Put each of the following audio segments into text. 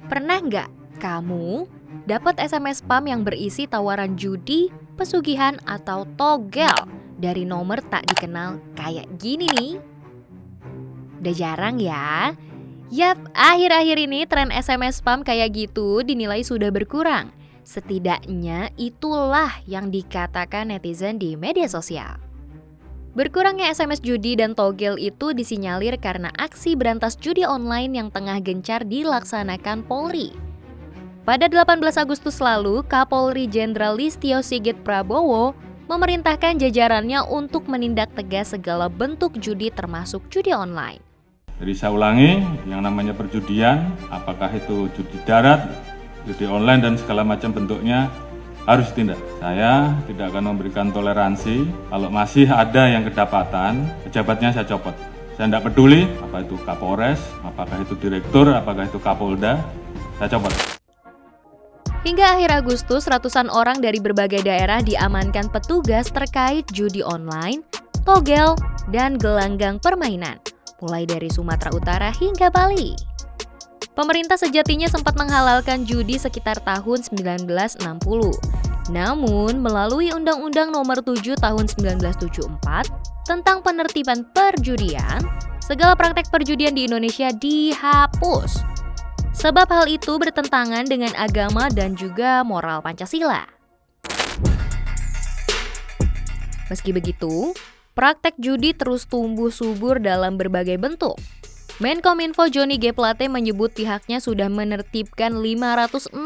Pernah nggak kamu dapat SMS spam yang berisi tawaran judi, pesugihan, atau togel dari nomor tak dikenal kayak gini nih? Udah jarang ya? Yap, akhir-akhir ini tren SMS spam kayak gitu dinilai sudah berkurang. Setidaknya itulah yang dikatakan netizen di media sosial. Berkurangnya SMS judi dan togel itu disinyalir karena aksi berantas judi online yang tengah gencar dilaksanakan Polri. Pada 18 Agustus lalu, Kapolri Jenderal Listio Sigit Prabowo memerintahkan jajarannya untuk menindak tegas segala bentuk judi termasuk judi online. Jadi saya ulangi, yang namanya perjudian, apakah itu judi darat, judi online dan segala macam bentuknya harus ditindak. Saya tidak akan memberikan toleransi. Kalau masih ada yang kedapatan, pejabatnya saya copot. Saya tidak peduli apa itu Kapolres, apakah itu direktur, apakah itu Kapolda, saya copot. Hingga akhir Agustus, ratusan orang dari berbagai daerah diamankan petugas terkait judi online, togel, dan gelanggang permainan, mulai dari Sumatera Utara hingga Bali. Pemerintah sejatinya sempat menghalalkan judi sekitar tahun 1960. Namun, melalui Undang-Undang Nomor 7 Tahun 1974 tentang penertiban perjudian, segala praktek perjudian di Indonesia dihapus. Sebab hal itu bertentangan dengan agama dan juga moral Pancasila. Meski begitu, praktek judi terus tumbuh subur dalam berbagai bentuk. Menkominfo Johnny G. Plate menyebut pihaknya sudah menertibkan 560.000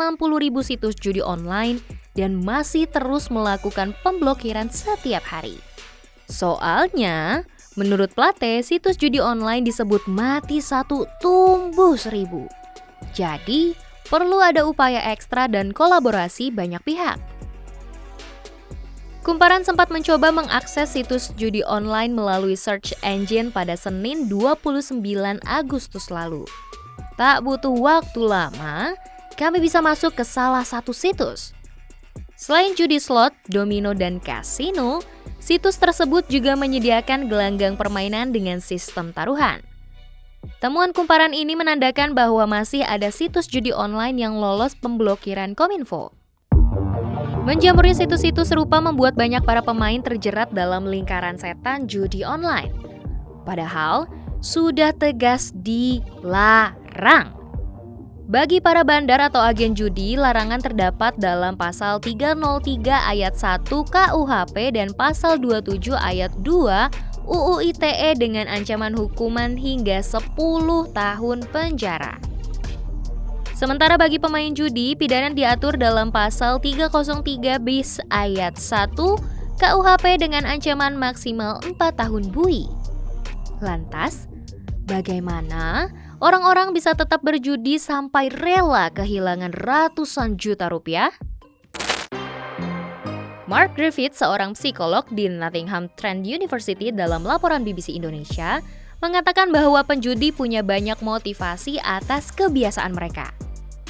situs judi online dan masih terus melakukan pemblokiran setiap hari. Soalnya, menurut Plate, situs judi online disebut mati satu tumbuh 1000. Jadi, perlu ada upaya ekstra dan kolaborasi banyak pihak. Kumparan sempat mencoba mengakses situs judi online melalui search engine pada Senin 29 Agustus lalu. Tak butuh waktu lama, kami bisa masuk ke salah satu situs. Selain judi slot, domino, dan kasino, situs tersebut juga menyediakan gelanggang permainan dengan sistem taruhan. Temuan kumparan ini menandakan bahwa masih ada situs judi online yang lolos pemblokiran Kominfo. Menjamurnya situs-situs serupa membuat banyak para pemain terjerat dalam lingkaran setan judi online. Padahal, sudah tegas dilarang. Bagi para bandar atau agen judi, larangan terdapat dalam Pasal 303 Ayat 1 KUHP dan Pasal 27 Ayat 2 UU ITE dengan ancaman hukuman hingga 10 tahun penjara. Sementara bagi pemain judi, pidana diatur dalam Pasal 303 bis Ayat 1 KUHP dengan ancaman maksimal 4 tahun bui. Lantas, bagaimana orang-orang bisa tetap berjudi sampai rela kehilangan ratusan juta rupiah? Mark Griffiths, seorang psikolog di Nottingham Trent University, dalam laporan BBC Indonesia, mengatakan bahwa penjudi punya banyak motivasi atas kebiasaan mereka.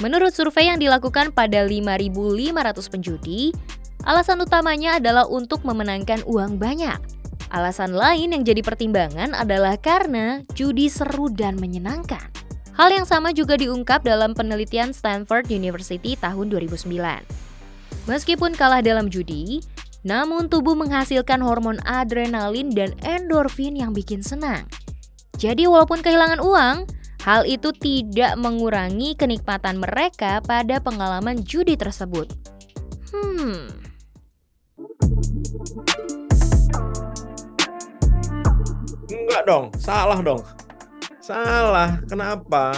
Menurut survei yang dilakukan pada 5.500 penjudi, alasan utamanya adalah untuk memenangkan uang banyak. Alasan lain yang jadi pertimbangan adalah karena judi seru dan menyenangkan. Hal yang sama juga diungkap dalam penelitian Stanford University tahun 2009. Meskipun kalah dalam judi, namun tubuh menghasilkan hormon adrenalin dan endorfin yang bikin senang. Jadi walaupun kehilangan uang, hal itu tidak mengurangi kenikmatan mereka pada pengalaman judi tersebut. Enggak dong, salah dong. Salah. Kenapa?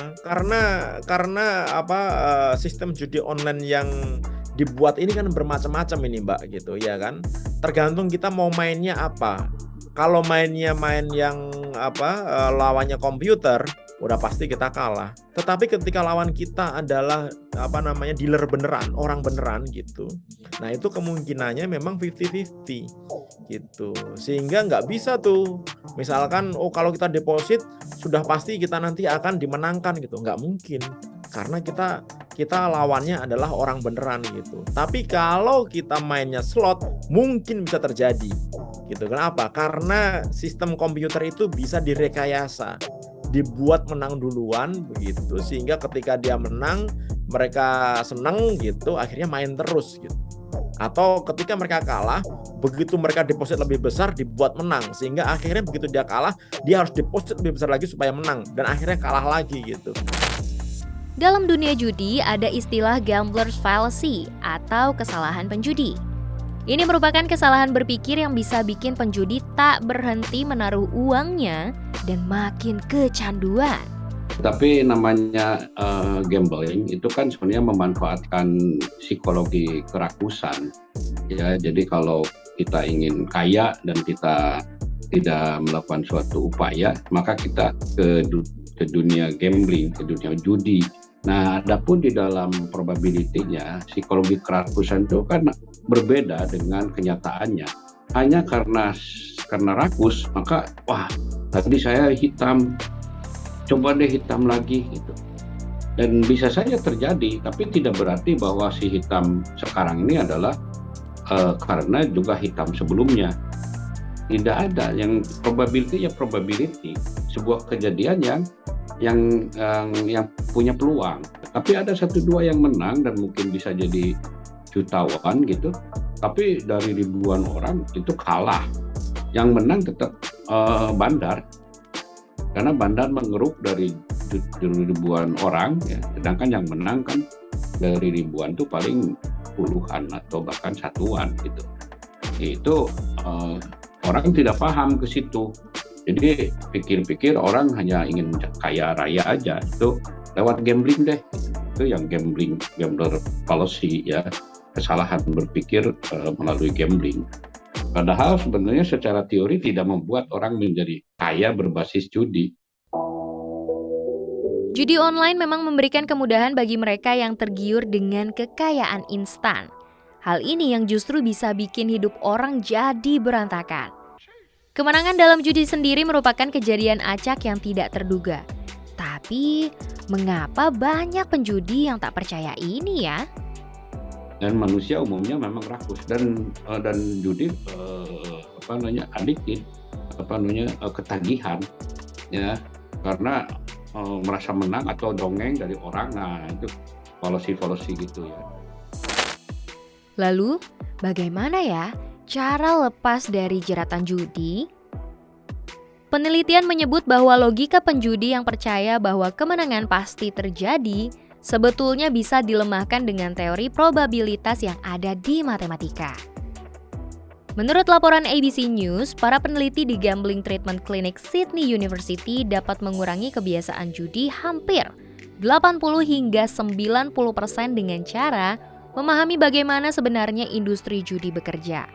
Karena sistem judi online yang dibuat ini kan bermacam-macam ini, Mbak, gitu ya kan. Tergantung kita mau mainnya apa. Kalau mainnya yang lawannya komputer, udah pasti kita kalah. Tetapi ketika lawan kita adalah dealer beneran, orang beneran gitu. Nah, itu kemungkinannya memang 50-50 gitu. Sehingga nggak bisa tuh misalkan kalau kita deposit sudah pasti kita nanti akan dimenangkan gitu. Nggak mungkin. Karena kita lawannya adalah orang beneran gitu. Tapi kalau kita mainnya slot mungkin bisa terjadi gitu. Kenapa? Karena sistem komputer itu bisa direkayasa. dibuat menang duluan begitu, sehingga ketika dia menang mereka senang gitu, akhirnya main terus gitu. Atau ketika mereka kalah, begitu mereka deposit lebih besar dibuat menang, sehingga akhirnya begitu dia kalah dia harus deposit lebih besar lagi supaya menang, dan akhirnya kalah lagi gitu. Dalam dunia judi ada istilah gambler's fallacy atau kesalahan penjudi. Ini merupakan kesalahan berpikir yang bisa bikin penjudi tak berhenti menaruh uangnya dan makin kecanduan. Tapi namanya gambling itu kan sebenarnya memanfaatkan psikologi kerakusan. Ya, jadi kalau kita ingin kaya dan kita tidak melakukan suatu upaya, maka kita ke dunia gambling, ke dunia judi. Nah, adapun di dalam probability-nya, psikologi kerakusan itu kan berbeda dengan kenyataannya. Hanya karena rakus, maka wah, tadi saya hitam, coba deh hitam lagi gitu. Dan bisa saja terjadi, tapi tidak berarti bahwa si hitam sekarang ini adalah karena juga hitam sebelumnya. Tidak ada, yang probability ya probability, sebuah kejadian yang punya peluang. Tapi ada 1-2 yang menang dan mungkin bisa jadi jutawan gitu. Tapi dari ribuan orang itu kalah. Yang menang tetap bandar. Karena bandar mengeruk dari ribuan orang, ya. Sedangkan yang menang kan dari ribuan itu paling puluhan atau bahkan satuan gitu. Itu orang tidak paham ke situ. Jadi pikir-pikir orang hanya ingin kaya raya aja, itu lewat gambling deh. Itu yang gambler fallacy ya, kesalahan berpikir melalui gambling. Padahal sebenarnya secara teori tidak membuat orang menjadi kaya berbasis judi. Judi online memang memberikan kemudahan bagi mereka yang tergiur dengan kekayaan instan. Hal ini yang justru bisa bikin hidup orang jadi berantakan. Kemenangan dalam judi sendiri merupakan kejadian acak yang tidak terduga. Tapi, mengapa banyak penjudi yang tak percaya ini ya? Dan manusia umumnya memang rakus dan judi addicted, ketagihan ya, karena merasa menang atau dongeng dari orang. Nah, itu fallacy gitu ya. Lalu, bagaimana ya cara lepas dari jeratan judi? Penelitian menyebut bahwa logika penjudi yang percaya bahwa kemenangan pasti terjadi sebetulnya bisa dilemahkan dengan teori probabilitas yang ada di matematika. Menurut laporan ABC News, para peneliti di Gambling Treatment Clinic Sydney University dapat mengurangi kebiasaan judi hampir 80 hingga 90% dengan cara memahami bagaimana sebenarnya industri judi bekerja.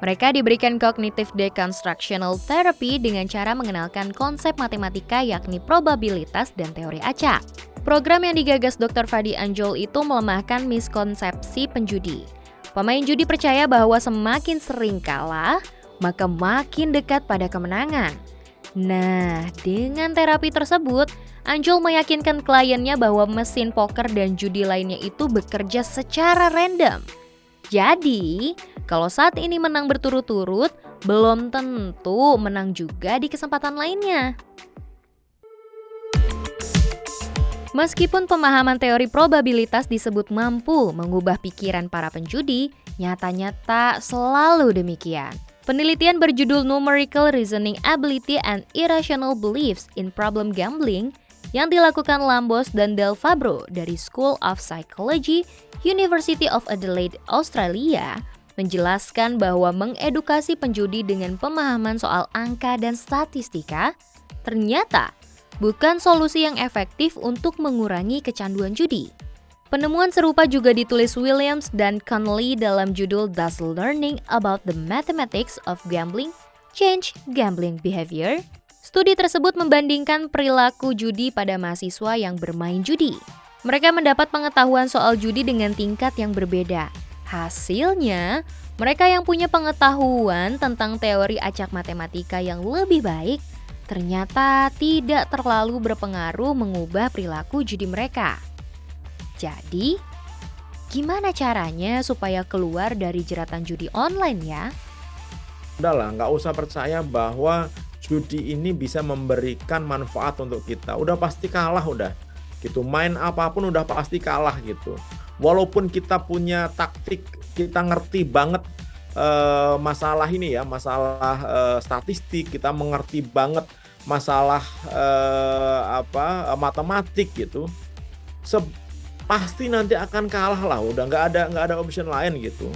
Mereka diberikan cognitive deconstructional therapy dengan cara mengenalkan konsep matematika yakni probabilitas dan teori acak. Program yang digagas Dr. Fadi Anjol itu melemahkan miskonsepsi penjudi. Pemain judi percaya bahwa semakin sering kalah, maka makin dekat pada kemenangan. Nah, dengan terapi tersebut, Anjol meyakinkan kliennya bahwa mesin poker dan judi lainnya itu bekerja secara random. Jadi, kalau saat ini menang berturut-turut, belum tentu menang juga di kesempatan lainnya. Meskipun pemahaman teori probabilitas disebut mampu mengubah pikiran para penjudi, nyatanya tak selalu demikian. Penelitian berjudul Numerical Reasoning Ability and Irrational Beliefs in Problem Gambling yang dilakukan Lambos dan Del Fabro dari School of Psychology, University of Adelaide, Australia, menjelaskan bahwa mengedukasi penjudi dengan pemahaman soal angka dan statistika ternyata bukan solusi yang efektif untuk mengurangi kecanduan judi. Penemuan serupa juga ditulis Williams dan Connolly dalam judul Does Learning About the Mathematics of Gambling Change Gambling Behavior? Studi tersebut membandingkan perilaku judi pada mahasiswa yang bermain judi. Mereka mendapat pengetahuan soal judi dengan tingkat yang berbeda. Hasilnya, mereka yang punya pengetahuan tentang teori acak matematika yang lebih baik ternyata tidak terlalu berpengaruh mengubah perilaku judi mereka. Jadi, gimana caranya supaya keluar dari jeratan judi online ya? Udahlah, nggak usah percaya bahwa judi ini bisa memberikan manfaat untuk kita. Udah pasti kalah udah. Gitu. Main apapun udah pasti kalah gitu. Walaupun kita punya taktik, kita ngerti banget masalah ini ya, masalah statistik, kita mengerti banget masalah matematik gitu. Pasti nanti akan kalah lah, udah nggak ada option lain gitu.